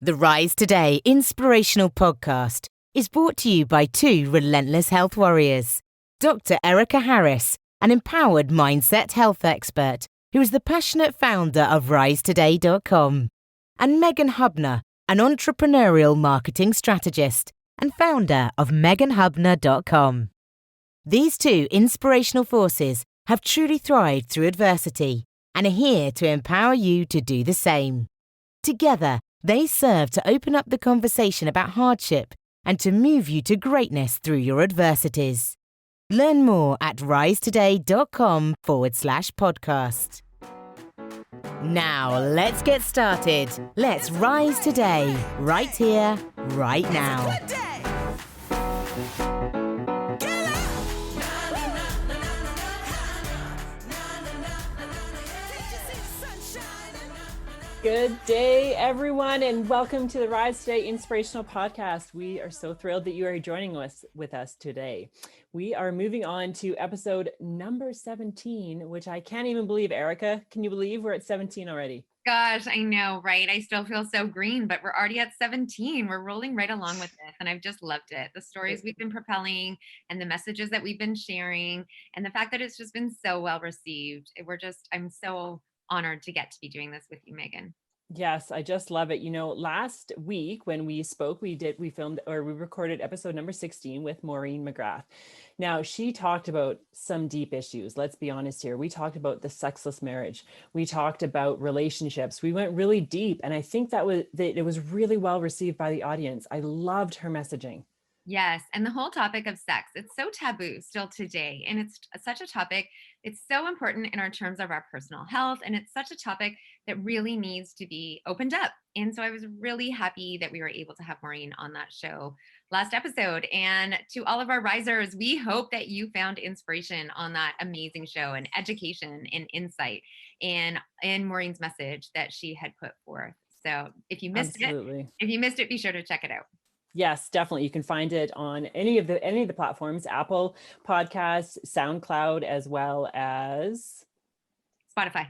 The Rise Today Inspirational podcast is brought to you by two relentless health warriors, Dr. Erica Harris, an empowered mindset health expert who is the passionate founder of RiseToday.com, and Megan Hubner, an entrepreneurial marketing strategist and founder of meganhubner.com. These two inspirational forces have truly thrived through adversity and are here to empower you to do the same. Together, they serve to open up the conversation about hardship and to move you to greatness through your adversities. Learn more at risetoday.com/podcast. Now, let's get started. Let's rise today, right here, right now. Good day, everyone, and welcome to the Rise Today Inspirational Podcast. We are so thrilled that you are joining us with us today. We are moving on to episode number 17, which I can't even believe. Erica, can you believe we're at 17 already? Gosh, I know, right? I still feel so green, but we're already at 17. We're rolling right along with this, and I've just loved it. The stories we've been propelling and the messages that we've been sharing, and the fact that it's just been so well received. I'm so honored to get to be doing this with you, Megan. Yes, I just love it. You know, last week when we spoke, we recorded episode number 16 with Maureen McGrath. Now, she talked about some deep issues. Let's be honest here. We talked about the sexless marriage. We talked about relationships. We went really deep. And I think that it was really well received by the audience. I loved her messaging. Yes. And the whole topic of sex, it's so taboo still today. And it's such a topic, it's so important in our terms of our personal health. And it's such a topic that really needs to be opened up. And so I was really happy that we were able to have Maureen on that show last episode. And to all of our risers, we hope that you found inspiration on that amazing show and education and insight in Maureen's message that she had put forth. So if you missed it, be sure to check it out. Yes, definitely. You can find it on any of the platforms, Apple Podcasts, SoundCloud, as well as Spotify.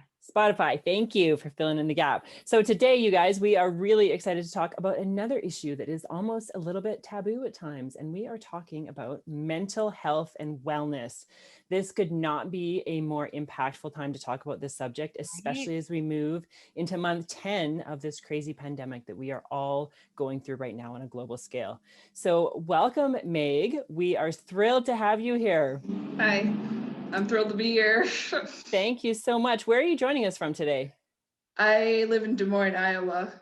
Thank you for filling in the gap. So today, you guys, we are really excited to talk about another issue that is almost a little bit taboo at times, and we are talking about mental health and wellness. This could not be a more impactful time to talk about this subject, especially as we move into month 10 of this crazy pandemic that we are all going through right now on a global scale. So welcome, Meg. We are thrilled to have you here. Hi. I'm thrilled to be here. Thank you so much. Where are you joining us from today? I live in Des Moines, Iowa.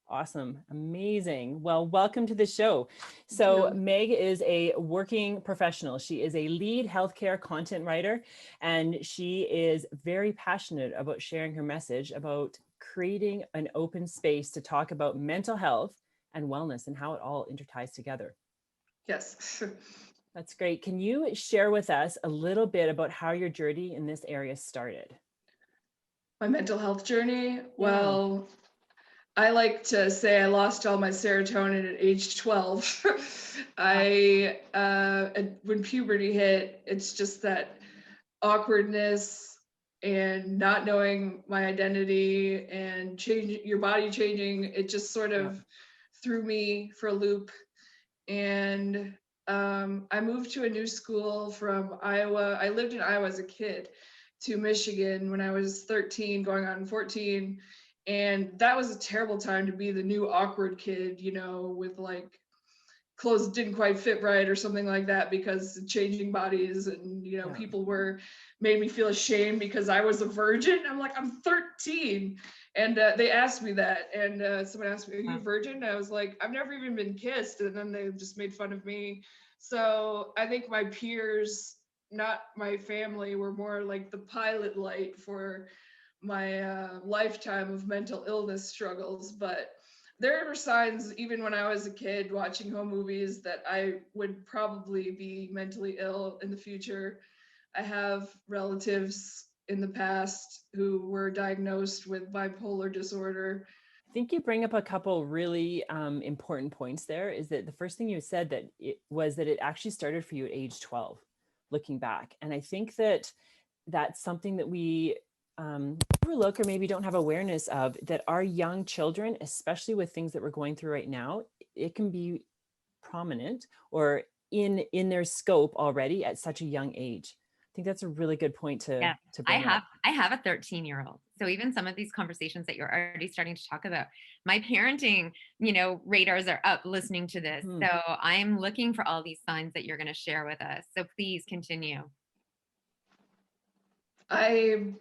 Awesome. Amazing. Well, welcome to the show. So Meg is a working professional. She is a lead healthcare content writer, and she is very passionate about sharing her message about creating an open space to talk about mental health and wellness and how it all interties together. Yes. That's great. Can you share with us a little bit about how your journey in this area started? My mental health journey? Well, I like to say I lost all my serotonin at age 12. When puberty hit, it's just that awkwardness and not knowing my identity and your body changing. It just sort of threw me for a loop. And I moved to a new school from Iowa. I lived in Iowa as a kid to Michigan when I was 13, going on 14. And that was a terrible time to be the new awkward kid, you know, with like clothes that didn't quite fit right or something like that because changing bodies and, you know, people made me feel ashamed because I was a virgin. I'm like, I'm 13. And they asked me that, and someone asked me, are you a virgin? And I was like, I've never even been kissed. And then they just made fun of me. So I think my peers, not my family, were more like the pilot light for my lifetime of mental illness struggles. But there were signs, even when I was a kid watching home movies, that I would probably be mentally ill in the future. I have relatives in the past who were diagnosed with bipolar disorder. I think you bring up a couple really important points there. Is that the first thing you said that it actually started for you at age 12, looking back. And I think that that's something that we overlook or maybe don't have awareness of, that our young children, especially with things that we're going through right now, it can be prominent or in their scope already at such a young age. I think that's a really good point to bring up. I have a 13-year-old. So even some of these conversations that you're already starting to talk about, my parenting, radars are up listening to this. So I'm looking for all these signs that you're going to share with us. So please continue. I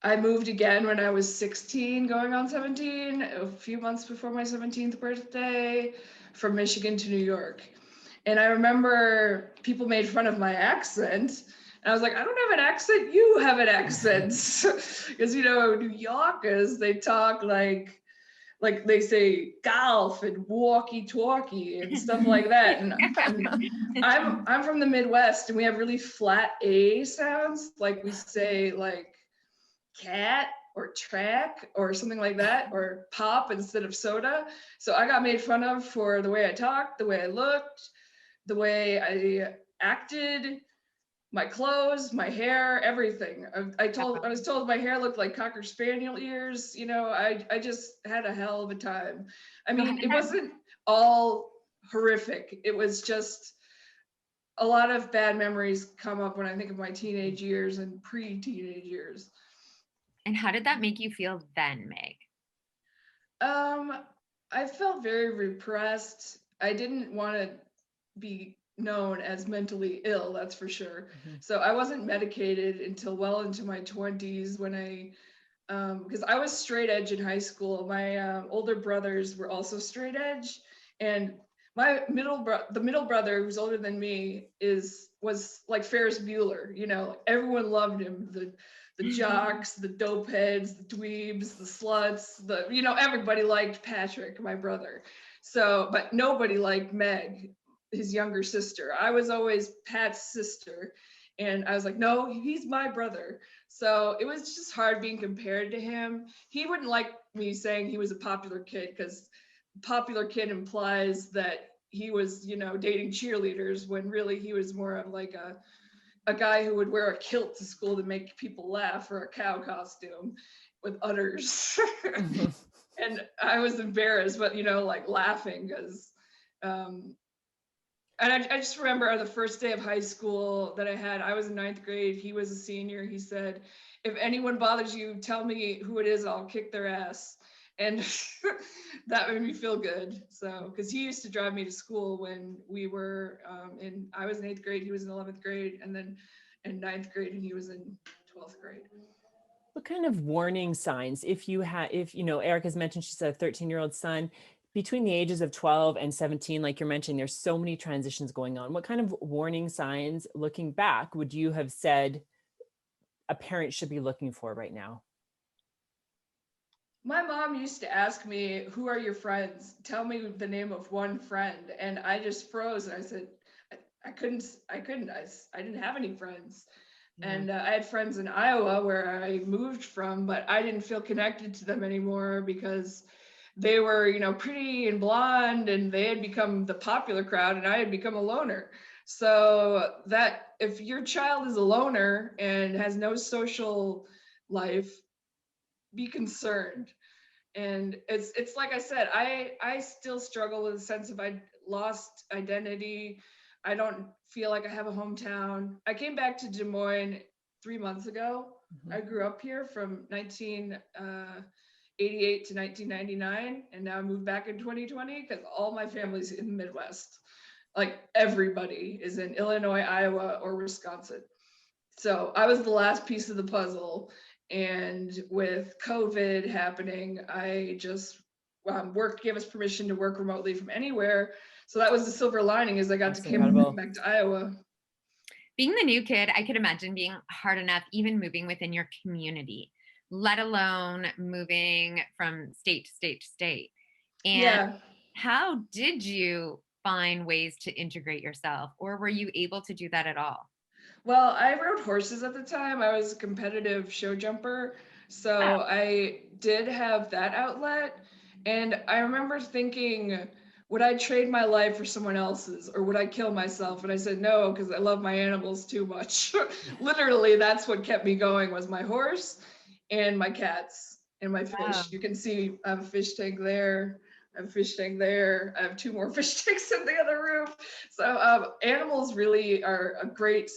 moved again when I was 16, going on 17, a few months before my 17th birthday, from Michigan to New York. And I remember people made fun of my accent. And I was like, I don't have an accent, you have an accent. Because, New Yorkers, they talk like they say golf and walkie-talkie and stuff like that. And I'm from the Midwest, and we have really flat A sounds. Like we say like cat or track or something like that, or pop instead of soda. So I got made fun of for the way I talked, the way I looked, the way I acted, my clothes, my hair, everything. I was told my hair looked like Cocker Spaniel ears. I just had a hell of a time. I mean, it wasn't all horrific. It was just a lot of bad memories come up when I think of my teenage years and pre-teenage years. And how did that make you feel then, Meg? I felt very repressed. I didn't want to be known as mentally ill, that's for sure. So I wasn't medicated until well into my 20s when because I was straight edge in high school. My older brothers were also straight edge, and my the middle brother, who's older than me, was like Ferris Bueller. Everyone loved him. The jocks, the dope heads, the dweebs, the sluts, everybody liked Patrick, my brother. So, but nobody liked Meg, his younger sister. I was always Pat's sister. And I was like, no, he's my brother. So it was just hard being compared to him. He wouldn't like me saying he was a popular kid, because popular kid implies that he was, dating cheerleaders, when really he was more of like a guy who would wear a kilt to school to make people laugh, or a cow costume with udders. And I was embarrassed, but like laughing, because and I just remember the first day of high school that I was in 9th grade, he was a senior. He said, if anyone bothers you, tell me who it is, I'll kick their ass. And that made me feel good. So, because he used to drive me to school when we were I was in 8th grade, he was in 11th grade, and then in 9th grade, and he was in 12th grade. What kind of warning signs, if Erica's mentioned she's a 13-year-old son, between the ages of 12 and 17, like you're mentioning, there's so many transitions going on. What kind of warning signs, looking back, would you have said a parent should be looking for right now? My mom used to ask me, who are your friends? Tell me the name of one friend. And I just froze, and I said, I didn't have any friends. And I had friends in Iowa, where I moved from, but I didn't feel connected to them anymore, because they were, pretty and blonde, and they had become the popular crowd, and I had become a loner. So that if your child is a loner and has no social life, be concerned. And it's like I said, I still struggle with a sense of I lost identity. I don't feel like I have a hometown. I came back to Des Moines 3 months ago. I grew up here from 1988 to 1999, and now I moved back in 2020, because all my family's in the Midwest. Like everybody is in Illinois, Iowa, or Wisconsin. So I was the last piece of the puzzle. And with COVID happening, I just gave us permission to work remotely from anywhere. So that was the silver lining, is I got to come back to Iowa. Being the new kid, I could imagine being hard enough, even moving within your community, let alone moving from state to state to state. And how did you find ways to integrate yourself, or were you able to do that at all? Well, I rode horses at the time. I was a competitive show jumper. So I did have that outlet. And I remember thinking, would I trade my life for someone else's, or would I kill myself? And I said, no, because I love my animals too much. Literally, that's what kept me going, was my horse and my cats and my fish. Wow. You can see I have a fish tank there. I have a fish tank there. I have 2 more fish tanks in the other room. So animals really are a great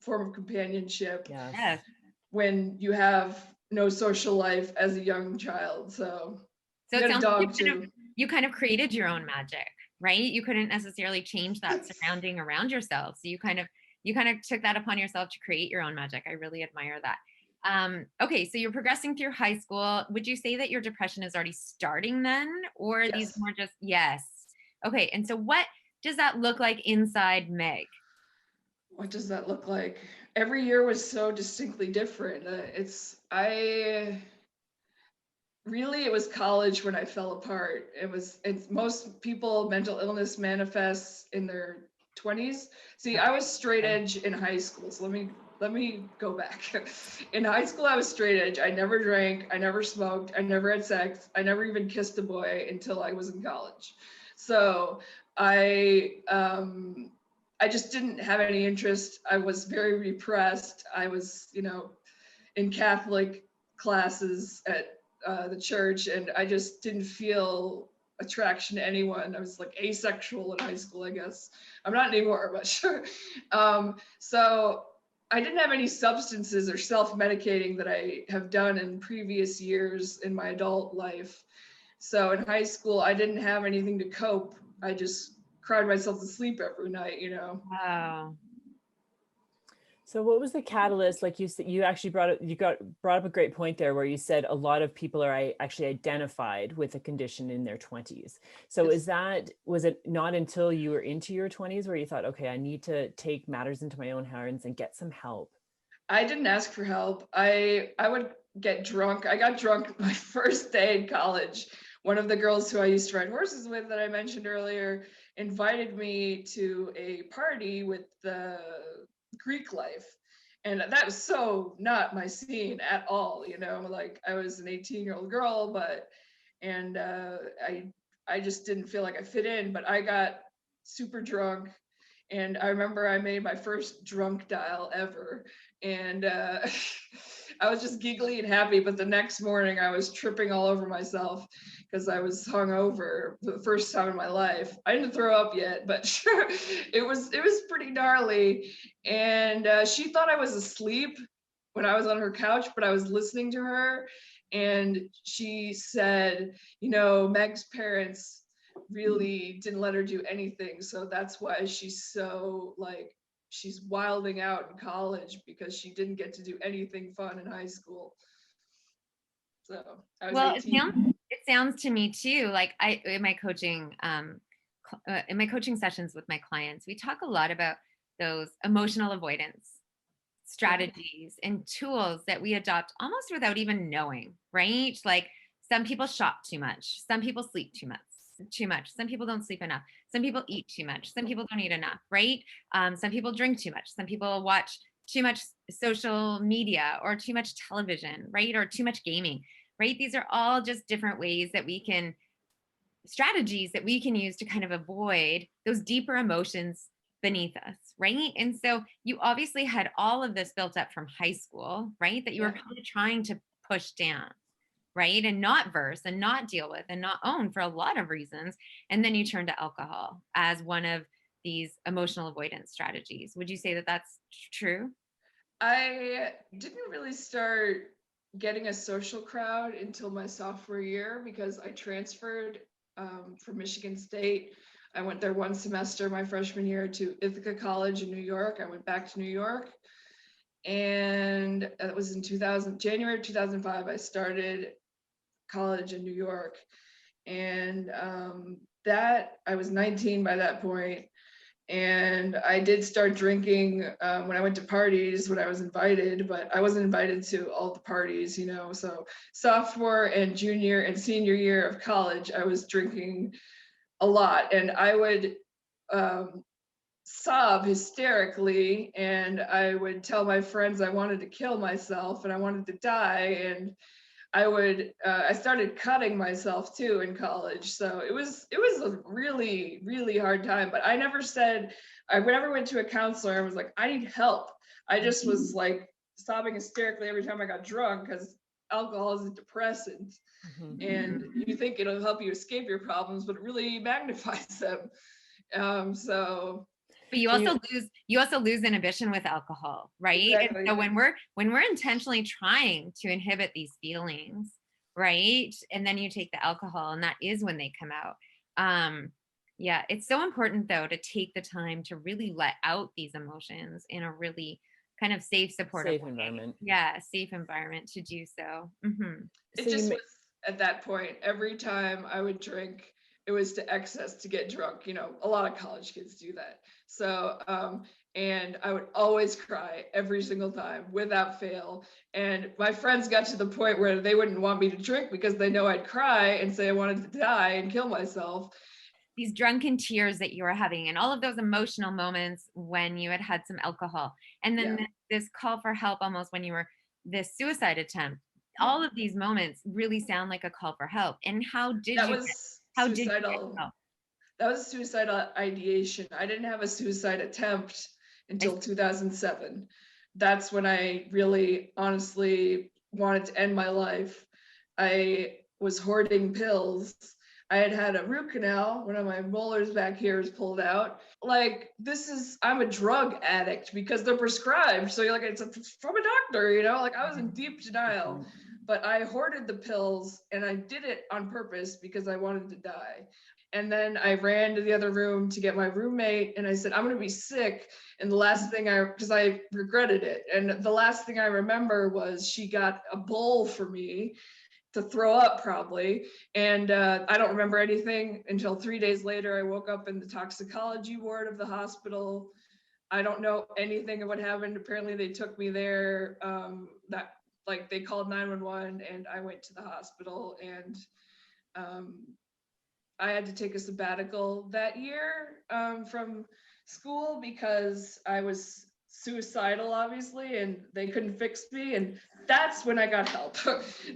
form of companionship. Yes. Yes. When you have no social life as a young child. So So you it got a sounds dog like too. you kind of created your own magic, right? You couldn't necessarily change that surrounding around yourself. So you kind of took that upon yourself to create your own magic. I really admire that. Okay, so you're progressing through high school. Would you say that your depression is already starting then, or are these Yes. more just yes? Okay, and so what does that look like inside Meg? What does that look like? Every year was so distinctly different. It was college when I fell apart. It's most people, mental illness manifests in their 20s. See, I was straight edge in high school. So let me go back. In high school, I was straight edge. I never drank, I never smoked, I never had sex, I never even kissed a boy until I was in college. So I just didn't have any interest. I was very repressed. I was, in Catholic classes at the church, and I just didn't feel attraction to anyone. I was like asexual in high school, I guess. I'm not anymore, but sure. So I didn't have any substances or self-medicating that I have done in previous years in my adult life. So in high school, I didn't have anything to cope. I just cried myself to sleep every night, Wow. So what was the catalyst? Like you said, you actually brought up a great point there, where you said a lot of people are actually identified with a condition in their 20s. So was it not until you were into your 20s where you thought, okay, I need to take matters into my own hands and get some help? I didn't ask for help. I would get drunk. I got drunk my first day in college. One of the girls who I used to ride horses with that I mentioned earlier invited me to a party with the Greek life. And that was so not my scene at all, like I was an 18-year-old girl, and I just didn't feel like I fit in, but I got super drunk. And I remember I made my first drunk dial ever. And I was just giggly and happy. But the next morning I was tripping all over myself because I was hungover for the first time in my life. I didn't throw up yet, but sure, it was pretty gnarly. And she thought I was asleep when I was on her couch, but I was listening to her. And she said, Meg's parents really didn't let her do anything. So that's why she's so she's wilding out in college, because she didn't get to do anything fun in high school. So I was Well, 18. it sounds to me too, like in my coaching sessions with my clients, we talk a lot about those emotional avoidance strategies and tools that we adopt almost without even knowing, right? Like some people shop too much, some people sleep too much, some people don't sleep enough, some people eat too much, some people don't eat enough, right? Some people drink too much, some people watch too much social media or too much television, right? Or too much gaming, right? These are all just different ways that strategies that we can use to kind of avoid those deeper emotions beneath us, right? And so you obviously had all of this built up from high school, right? That you were probably trying to push down, right? And not verse and not deal with and not own for a lot of reasons. And then you turn to alcohol as one of these emotional avoidance strategies. Would you say that that's true? I didn't really start getting a social crowd until my sophomore year, because I transferred from Michigan State. I went there one semester my freshman year to Ithaca College in New York. I went back to New York, and it was in January 2005. I started college in New York, and that I was 19 by that point. And I did start drinking when I went to parties, when I was invited, but I wasn't invited to all the parties, So sophomore and junior and senior year of college, I was drinking a lot, and I would sob hysterically, and I would tell my friends I wanted to kill myself and I wanted to die. And I started cutting myself too in college. So it was a really, really hard time, but I never said, I never went to a counselor and was like, I need help. I just was like sobbing hysterically every time I got drunk, because alcohol is a depressant. And you think it'll help you escape your problems, but it really magnifies them. But you also lose inhibition with alcohol, right? Exactly. And so when we're intentionally trying to inhibit these feelings, right? And then you take the alcohol, and that is when they come out. Yeah, it's so important though to take the time to really let out these emotions in a really kind of safe, supportive environment. Yeah, safe environment to do so. It just was at that point, every time I would drink, it was to excess to get drunk. You know, a lot of college kids do that. So, and I would always cry every single time without fail. And my friends got to the point where they wouldn't want me to drink because they know I'd cry and say I wanted to die and kill myself. These drunken tears that you were having, and all of those emotional moments when you had some alcohol, and then this call for help almost when you were this suicide attempt. All of these moments really sound like a call for help. And how did you get help? That was suicidal ideation. I didn't have a suicide attempt until 2007. That's when I really honestly wanted to end my life. I was hoarding pills. I had a root canal. One of my molars back here is pulled out. Like, I'm a drug addict because they're prescribed. So you're like, it's from a doctor, you know, like I was in deep denial, but I hoarded the pills, and I did it on purpose because I wanted to die. And then I ran to the other room to get my roommate, and I said, I'm going to be sick. And the last thing because I regretted it. And the last thing I remember was she got a bowl for me to throw up probably. And I don't remember anything until 3 days later. I woke up in the toxicology ward of the hospital. I don't know anything of what happened. Apparently they took me there. They called 911, and I went to the hospital, and I had to take a sabbatical that year from school because I was suicidal, obviously, and they couldn't fix me. And that's when I got help.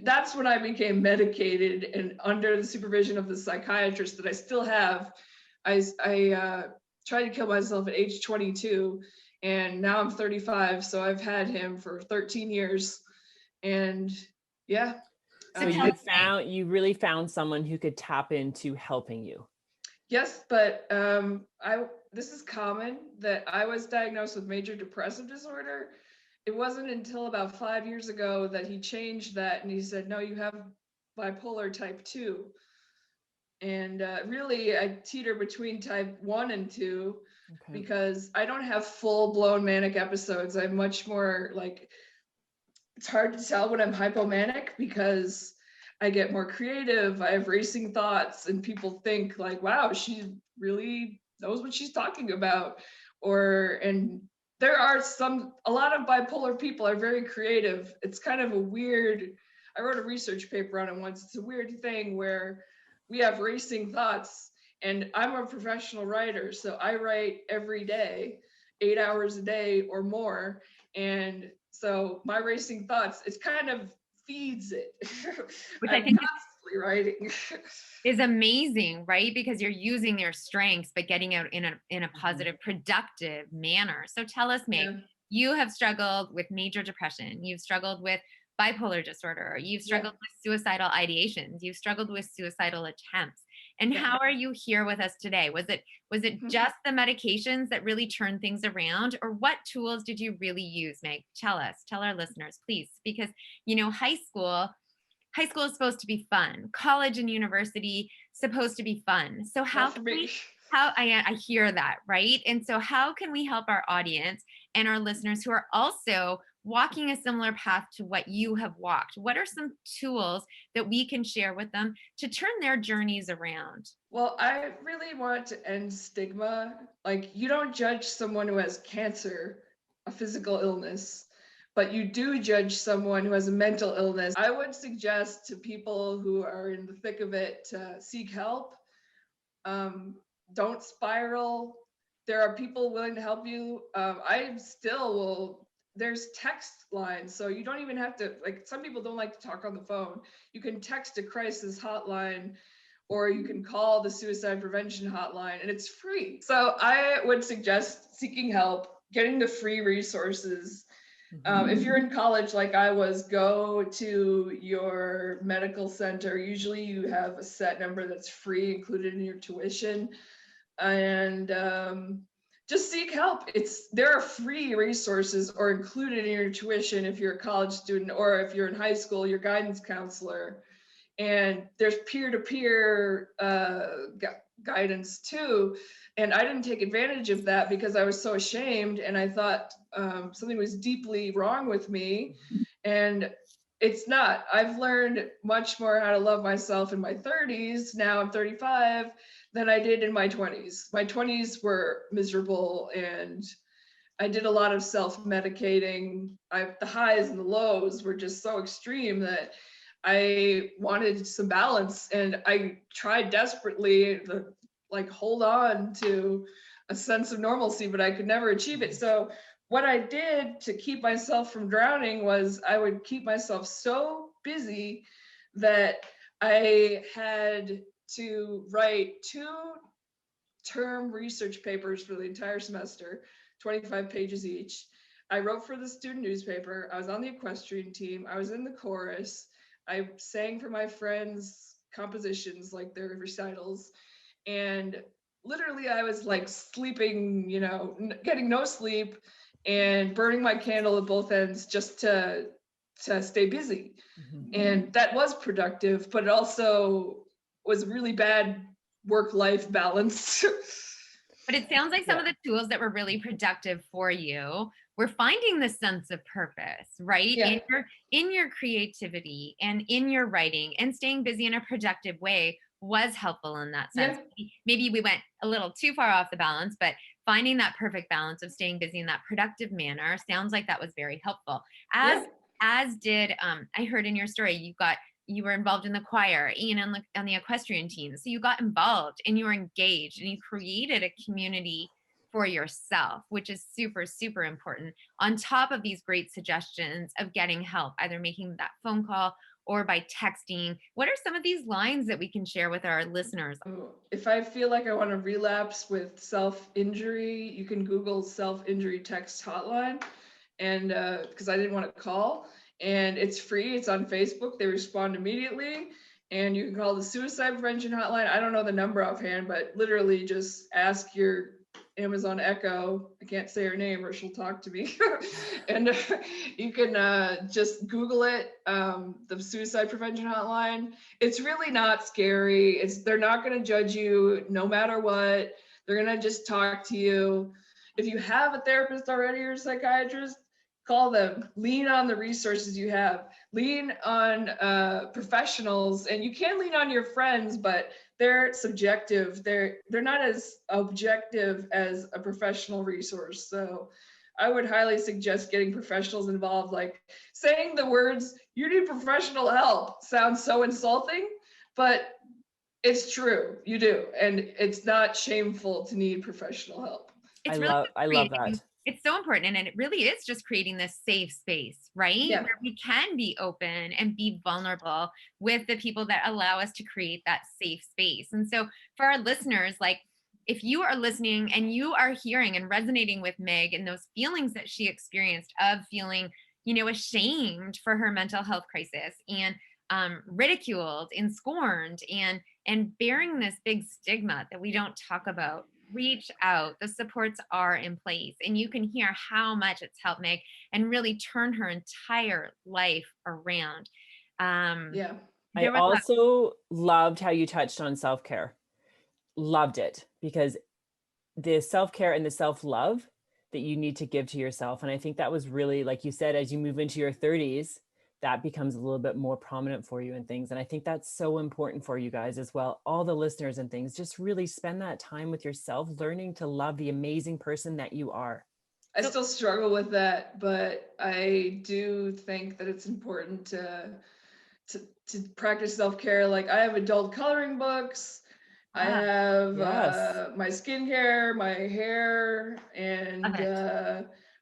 That's when I became medicated and under the supervision of the psychiatrist that I still have. I tried to kill myself at age 22, and now I'm 35. So I've had him for 13 years. And yeah. So you really found someone who could tap into helping you. Yes, but this is common that I was diagnosed with major depressive disorder. It wasn't until about 5 years ago that he changed that, and he said, no, you have bipolar type 2. And really, I teeter between type 1 and 2 because I don't have full-blown manic episodes. I'm much more like, it's hard to tell when I'm hypomanic because I get more creative. I have racing thoughts, and people think like, wow, she really knows what she's talking about. And there are a lot of bipolar people are very creative. It's kind of a weird, I wrote a research paper on it once. It's a weird thing where we have racing thoughts, and I'm a professional writer. So I write every day, 8 hours a day or more. And so my racing thoughts, it kind of feeds it. Which I think constantly writing is amazing, right? Because you're using your strengths, but getting out in a positive, productive manner. So tell us, Meg, you have struggled with major depression. You've struggled with bipolar disorder. You've struggled with suicidal ideations. You've struggled with suicidal attempts. And how are you here with us today? Was it just the medications that really turned things around, or what tools did you really use, Meg? Tell our listeners, please, because high school is supposed to be fun. College and university supposed to be fun. So I hear that, right? And so how can we help our audience and our listeners who are also walking a similar path to what you have walked? What are some tools that we can share with them to turn their journeys around? Well, I really want to end stigma. Like, you don't judge someone who has cancer, a physical illness, but you do judge someone who has a mental illness. I would suggest to people who are in the thick of it to seek help. Don't spiral. There are people willing to help you. I still will there's text lines, so you don't even have to, like, some people don't like to talk on the phone. You can text a crisis hotline, or you can call the suicide prevention hotline, and it's free. So I would suggest seeking help, getting the free resources. If you're in college like I was, go to your medical center. Usually you have a set number that's free included in your tuition, and just seek help. There are free resources or included in your tuition if you're a college student, or if you're in high school, your guidance counselor. And there's peer-to-peer guidance too. And I didn't take advantage of that because I was so ashamed, and I thought something was deeply wrong with me. And it's not. I've learned much more how to love myself in my 30s. Now I'm 35 than I did in my 20s. My 20s were miserable, and I did a lot of self-medicating. The highs and the lows were just so extreme that I wanted some balance, and I tried desperately to hold on to a sense of normalcy, but I could never achieve it. So what I did to keep myself from drowning was I would keep myself so busy that I had to write 2-term research papers for the entire semester, 25 pages each. I wrote for the student newspaper. I was on the equestrian team. I was in the chorus. I sang for my friends' compositions, like their recitals. And literally I was like sleeping, getting no sleep and burning my candle at both ends just to stay busy. And that was productive, but it also was really bad work-life balance. But it sounds like some of the tools that were really productive for you were finding the sense of purpose, right? Yeah. In your creativity and in your writing, and staying busy in a productive way was helpful in that sense. Yeah. Maybe we went a little too far off the balance, but finding that perfect balance of staying busy in that productive manner sounds like that was very helpful. As did, I heard in your story, you were involved in the choir and on the equestrian team. So you got involved and you were engaged and you created a community for yourself, which is super, super important, on top of these great suggestions of getting help, either making that phone call or by texting. What are some of these lines that we can share with our listeners? If I feel like I want to relapse with self-injury, you can Google self-injury text hotline, and because I didn't want to call, and it's free. It's on Facebook. They respond immediately, and you can call the suicide prevention hotline. I don't know the number offhand, but literally just ask your Amazon Echo, I can't say her name or she'll talk to me, and you can just Google it, the suicide prevention hotline. It's really not scary. They're not going to judge you no matter what. They're going to just talk to you. If you have a therapist already or a psychiatrist, call them. Lean on the resources you have. Lean on professionals, and you can lean on your friends, but they're subjective. They're not as objective as a professional resource. So I would highly suggest getting professionals involved. Like, saying the words, "you need professional help," sounds so insulting, but it's true. You do. And it's not shameful to need professional help. I love that. It's so important. And it really is just creating this safe space, right? Yeah. Where we can be open and be vulnerable with the people that allow us to create that safe space. And so for our listeners, like, if you are listening and you are hearing and resonating with Meg and those feelings that she experienced of feeling, ashamed for her mental health crisis and ridiculed and scorned and bearing this big stigma that we don't talk about, reach out. The supports are in place, and you can hear how much it's helped Meg and really turn her entire life around. I also loved how you touched on self-care. Loved it, because the self-care and the self-love that you need to give to yourself. And I think that was really, like you said, as you move into your 30s, that becomes a little bit more prominent for you and things. And I think that's so important for you guys as well. All the listeners and things, just really spend that time with yourself, learning to love the amazing person that you are. I still struggle with that, but I do think that it's important to practice self-care. Like, I have adult coloring books. I have my skincare, my hair, and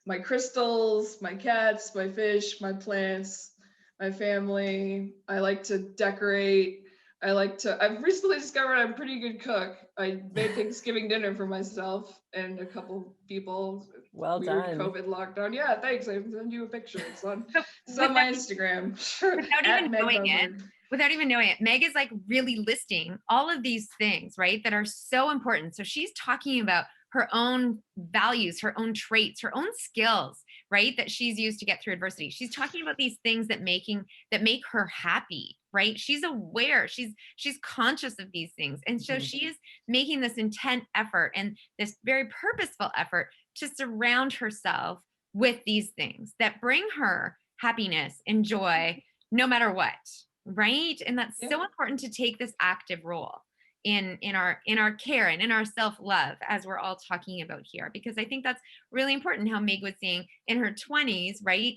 my crystals, my cats, my fish, my plants, my family. I like to decorate. I've recently discovered I'm a pretty good cook. I made Thanksgiving dinner for myself and a couple people. Well Weird done. COVID lockdown. Yeah, thanks. I send you a picture. It's on So my Instagram. without At even Meg knowing it, Boberg. Meg is like really listing all of these things, right, that are so important. So she's talking about her own values, her own traits, her own skills, right, that she's used to get through adversity. She's talking about these things that make her happy, right? She's aware, she's conscious of these things. And so she is making this intent effort and this very purposeful effort to surround herself with these things that bring her happiness and joy no matter what, right? And that's so important to take this active role in our care and in our self-love, as we're all talking about here, because I think that's really important. How Meg was saying in her 20s, right,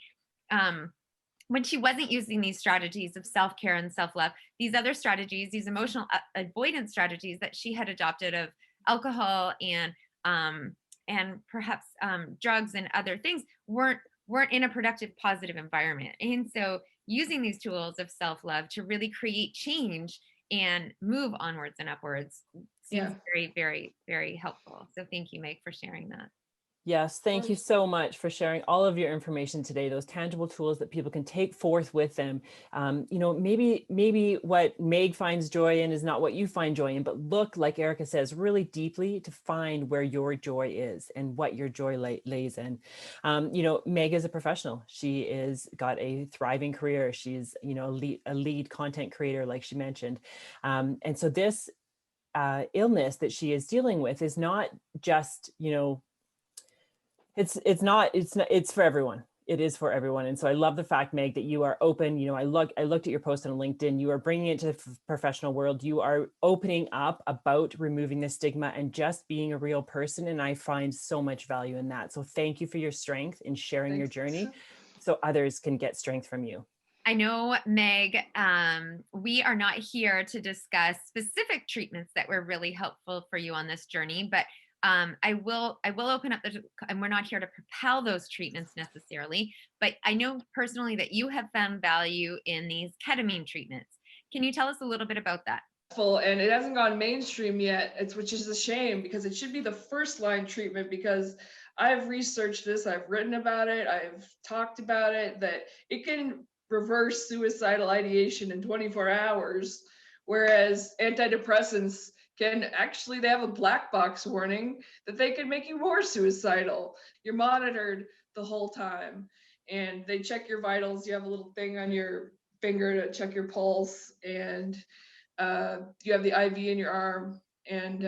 when she wasn't using these strategies of self-care and self-love, these other strategies, these emotional avoidance strategies that she had adopted of alcohol and perhaps drugs and other things weren't in a productive, positive environment. And so using these tools of self-love to really create change and move onwards and upwards seems very, very, very helpful. So thank you, Meg, for sharing that. Yes, thank you so much for sharing all of your information today, those tangible tools that people can take forth with them. Maybe what Meg finds joy in is not what you find joy in, but look, like Erica says, really deeply to find where your joy is and what your joy lays in. Meg is a professional. She is got a thriving career. She's, a lead content creator, like she mentioned. And so this illness that she is dealing with is not just, it's for everyone. It is for everyone. And so I love the fact, Meg, that you are open. I looked at your post on LinkedIn. You are bringing it to the professional world. You are opening up about removing the stigma and just being a real person. And I find so much value in that. So thank you for your strength in sharing your journey so others can get strength from you. I know, Meg, we are not here to discuss specific treatments that were really helpful for you on this journey, but I will open up and we're not here to propel those treatments necessarily, but I know personally that you have found value in these ketamine treatments. Can you tell us a little bit about that? And it hasn't gone mainstream yet, which is a shame, because it should be the first line treatment, because I've researched this, I've written about it, I've talked about it, that it can reverse suicidal ideation in 24 hours, whereas antidepressants they have a black box warning that they can make you more suicidal. You're monitored the whole time, and they check your vitals. You have a little thing on your finger to check your pulse, and you have the IV in your arm. And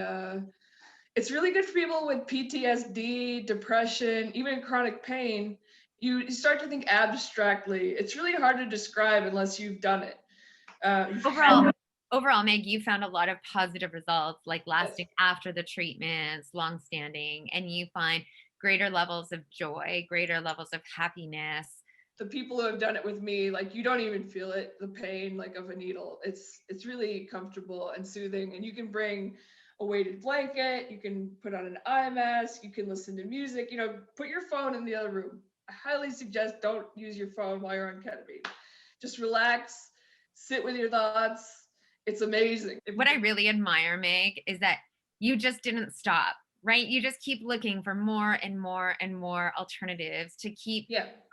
it's really good for people with PTSD, depression, even chronic pain. You start to think abstractly. It's really hard to describe unless you've done it. Overall, Meg, you found a lot of positive results, like lasting after the treatments, long-standing, and you find greater levels of joy, greater levels of happiness. The people who have done it with me, like, you don't even feel it, the pain, like, of a needle. It's really comfortable and soothing, and you can bring a weighted blanket, you can put on an eye mask, you can listen to music, put your phone in the other room. I highly suggest don't use your phone while you're on ketamine. Just relax, sit with your thoughts. It's amazing. What I really admire, Meg, is that you just didn't stop, right? You just keep looking for more and more and more alternatives to keep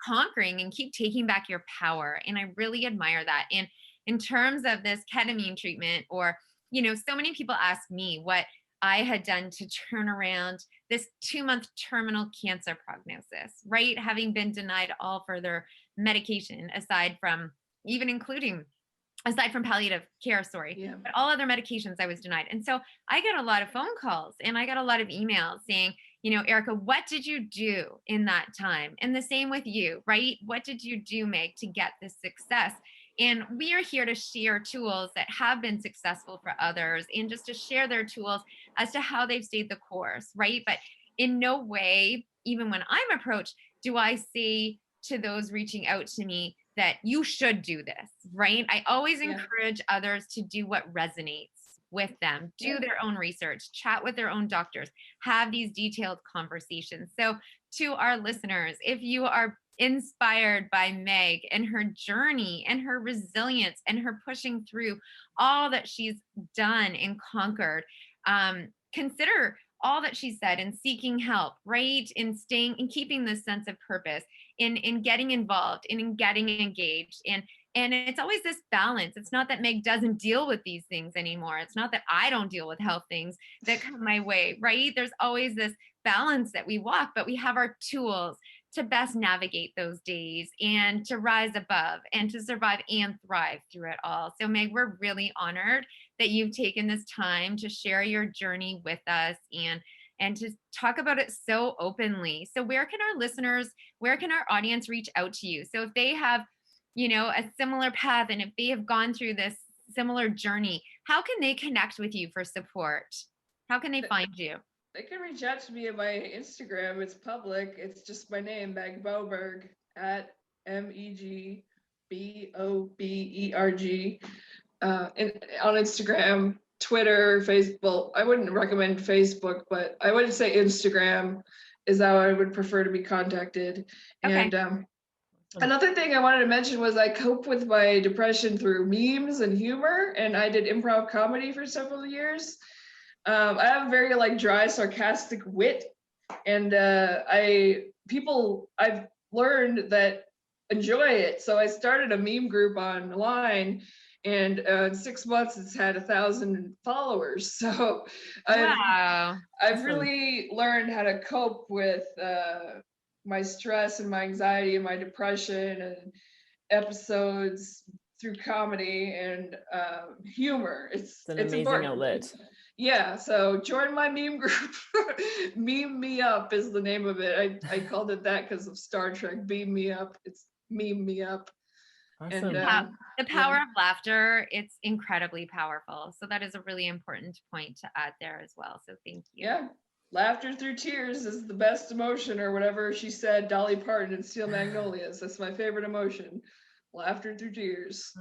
conquering and keep taking back your power. And I really admire that. And in terms of this ketamine treatment, or, so many people ask me what I had done to turn around this 2-month terminal cancer prognosis, right? Having been denied all further medication, aside from palliative care, but all other medications I was denied. And so I get a lot of phone calls and I got a lot of emails saying, Erica, what did you do in that time? And the same with you, right? What did you do, Meg, to get this success? And we are here to share tools that have been successful for others, and just to share their tools as to how they've stayed the course, right? But in no way, even when I'm approached, do I say to those reaching out to me that you should do this, right? I always encourage others to do what resonates with them, do their own research, chat with their own doctors, have these detailed conversations. So to our listeners, if you are inspired by Meg and her journey and her resilience and her pushing through all that she's done and conquered, consider all that she said in seeking help, right? In staying and keeping this sense of purpose, in getting involved, in getting engaged. And it's always this balance. It's not that Meg doesn't deal with these things anymore. It's not that I don't deal with health things that come my way, right? There's always this balance that we walk, but we have our tools to best navigate those days and to rise above and to survive and thrive through it all. So Meg, we're really honored that you've taken this time to share your journey with us and to talk about it so openly. So where can our audience reach out to you? So if they have, a similar path, and if they have gone through this similar journey, how can they connect with you for support? How can they find you? They can reach out to me at my Instagram. It's public. It's just my name, Meg Boberg, at MEGBOBERG. And on Instagram, Twitter, Facebook. I wouldn't recommend Facebook, but I would say Instagram is how I would prefer to be contacted. Okay. And another thing I wanted to mention was I cope with my depression through memes and humor, and I did improv comedy for several years. I have very dry, sarcastic wit, and I've learned that enjoy it. So I started a meme group online, and in 6 months it's had 1,000 followers. So I've really learned how to cope with my stress and my anxiety and my depression and episodes through comedy and humor. It's an amazing important. Outlet. Yeah, so join my meme group. Meme Me Up is the name of it. I called it that because of Star Trek. Beam Me Up. It's Meme Me Up. Awesome. And the power of laughter, it's incredibly powerful. So that is a really important point to add there as well. So thank you. Yeah. Laughter through tears is the best emotion, or whatever she said, Dolly Parton in Steel Magnolias. That's my favorite emotion. Laughter through tears.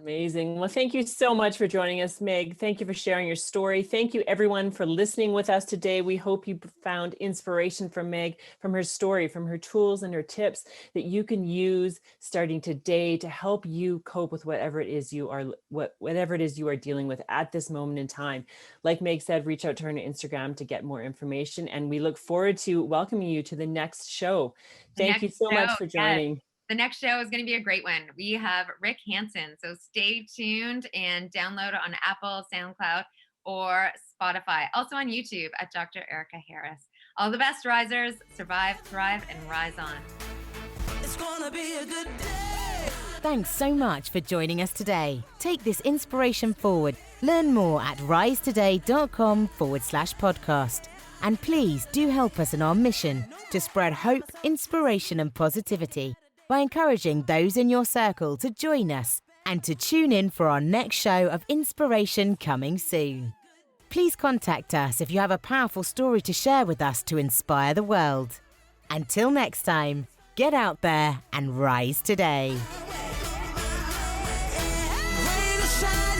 Amazing. Well, thank you so much for joining us, Meg. Thank you for sharing your story. Thank you, everyone, for listening with us today. We hope you found inspiration from Meg, from her story, from her tools and her tips that you can use starting today to help you cope with whatever it is you are dealing with at this moment in time. Like Meg said, reach out to her on Instagram to get more information, and we look forward to welcoming you to the next show. Thank you so much for joining. Yes. The next show is going to be a great one. We have Rick Hansen. So stay tuned and download it on Apple, SoundCloud, or Spotify. Also on YouTube at Dr. Erica Harris. All the best, risers. Survive, thrive, and rise on. It's gonna be a good day. Thanks so much for joining us today. Take this inspiration forward. Learn more at risetoday.com/podcast. And please do help us in our mission to spread hope, inspiration, and positivity by encouraging those in your circle to join us and to tune in for our next show of inspiration coming soon. Please contact us if you have a powerful story to share with us to inspire the world. Until next time, get out there and rise today. Shine.